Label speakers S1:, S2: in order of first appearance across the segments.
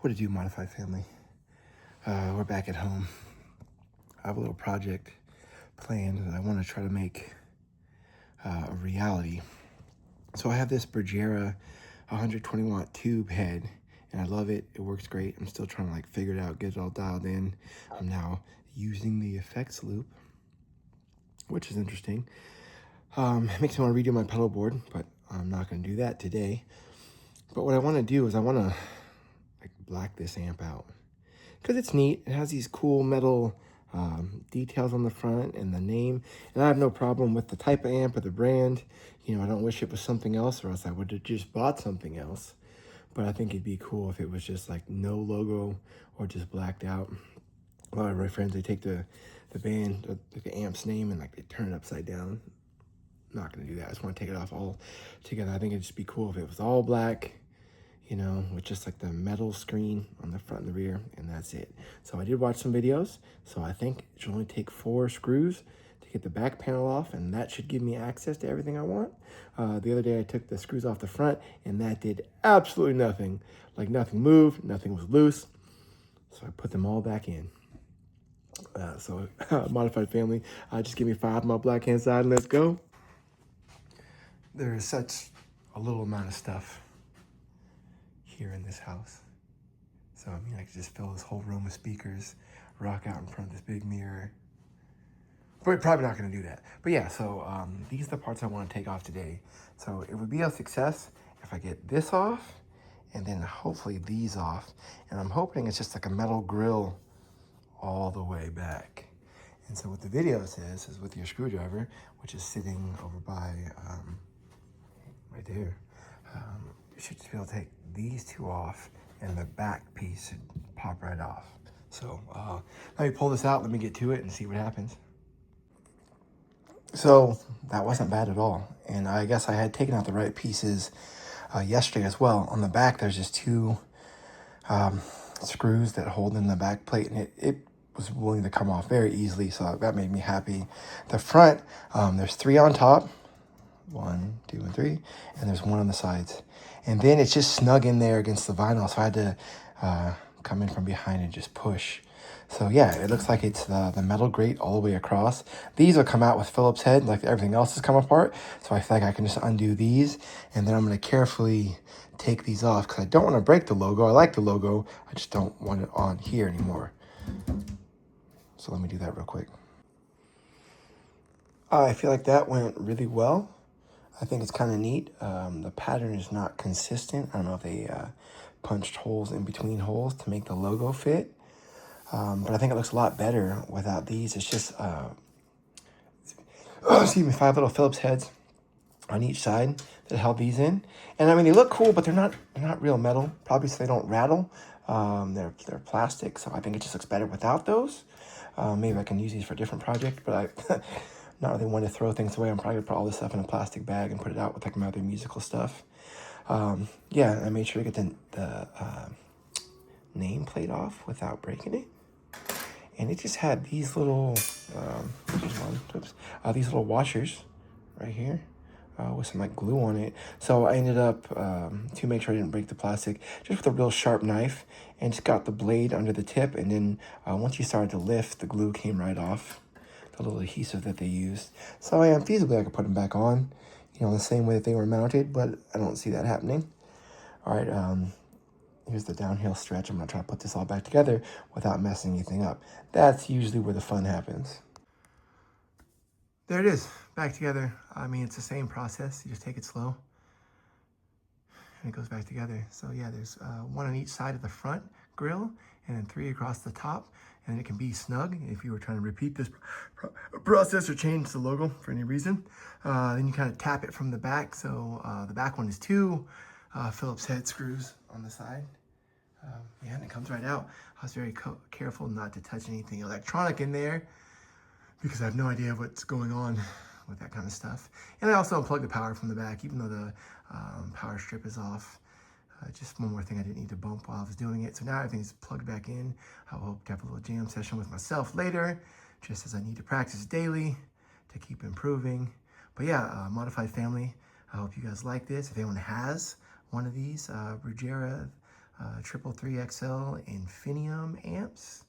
S1: What to do, Modified Family? We're back at home. I have a little project planned that I want to try to make a reality. So I have this Bugera 120 watt tube head, and I love it. It works great. I'm still trying to figure it out, get it all dialed in. I'm now using the effects loop, which is interesting. It makes me want to redo my pedal board, but I'm not going to do that today. But what I want to do is I want to black this amp out, because it's neat. It has these cool metal details on the front and the name, and I have no problem with the type of amp or the brand. I don't wish it was something else, or else I would have just bought something else. But I think it'd be cool if it was just no logo or just blacked out. A lot of my friends, they take the band, the amp's name, and they turn it upside down. I'm not gonna do that. I just want to take it off all together. I think it'd just be cool if it was all black, with just the metal screen on the front and the rear, and that's it. So I did watch some videos, so I think it should only take 4 screws to get the back panel off, and that should give me access to everything I want. The other day I took the screws off the front, and that did absolutely nothing. Nothing moved, nothing was loose, so I put them all back in. Modified Family, just give me 5 on my black hand side, and let's go. There is such a little amount of stuff here in this house. So, I could just fill this whole room with speakers, rock out in front of this big mirror. But we're probably not gonna do that. But yeah, so these are the parts I wanna take off today. So it would be a success if I get this off, and then hopefully these off. And I'm hoping it's just a metal grill all the way back. And so what the video says is with your screwdriver, which is sitting over by, right there, you should just be able to take these 2 off, and the back piece should pop right off. So let me pull this out, let me get to it and see what happens. So that wasn't bad at all. And I guess I had taken out the right pieces yesterday as well. On the back, there's just 2 screws that hold in the back plate, and it was willing to come off very easily, so that made me happy. The front, there's 3 on top, 1, 2, and 3, and there's 1 on the sides. And then it's just snug in there against the vinyl, so I had to come in from behind and just push. So yeah, it looks like it's the metal grate all the way across. These will come out with Phillips head, like everything else has come apart. So I feel like I can just undo these, and then I'm gonna carefully take these off, because I don't want to break the logo. I like the logo, I just don't want it on here anymore. So let me do that real quick. I feel like that went really well. I think it's kind of neat. The pattern is not consistent. I don't know if they punched holes in between holes to make the logo fit. But I think it looks a lot better without these. It's just, excuse me, 5 little Phillips heads on each side that held these in. And I mean, they look cool, but they're not real metal, probably so they don't rattle. They're plastic, so I think it just looks better without those. Maybe I can use these for a different project, but I not really want to throw things away. I'm probably gonna put all this stuff in a plastic bag and put it out with my other musical stuff. Yeah, I made sure to get the nameplate off without breaking it. And it just had these little, these little washers right here with some glue on it. So I ended up, to make sure I didn't break the plastic, just with a real sharp knife, and just got the blade under the tip. And then once you started to lift, the glue came right off, the little adhesive that they used. So yeah, feasibly I could put them back on, the same way that they were mounted, but I don't see that happening. All right, here's the downhill stretch. I'm gonna try to put this all back together without messing anything up. That's usually where the fun happens. There it is, back together. I mean, it's the same process. You just take it slow, and it goes back together. So yeah, there's 1 on each side of the front grill, and then 3 across the top, and it can be snug if you were trying to repeat this process or change the logo for any reason. Then you kind of tap it from the back. So the back one is 2 Phillips head screws on the side. Yeah, and it comes right out. I was very careful not to touch anything electronic in there, because I have no idea what's going on with that kind of stuff. And I also unplugged the power from the back, even though the power strip is off. Just one more thing I didn't need to bump while I was doing it. So now everything's plugged back in. I hope to have a little jam session with myself later, just as I need to practice daily to keep improving. But yeah, Modified Family, I hope you guys like this. If anyone has one of these Bugera triple 3XL Infinium amps.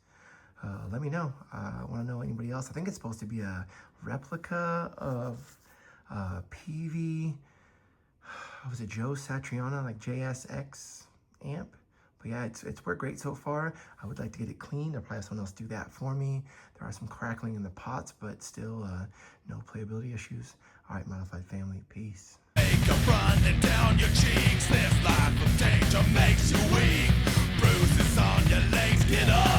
S1: Let me know. I want to know anybody else. I think it's supposed to be a replica of PV. Was it Joe Satriani, like JSX amp? But yeah, it's worked great so far. I would like to get it cleaned. I'll probably have someone else do that for me. There are some crackling in the pots, but still no playability issues. All right, Modified family, peace.
S2: Makeup running down your cheeks. This life of danger makes you weak. Bruises on your legs, get up.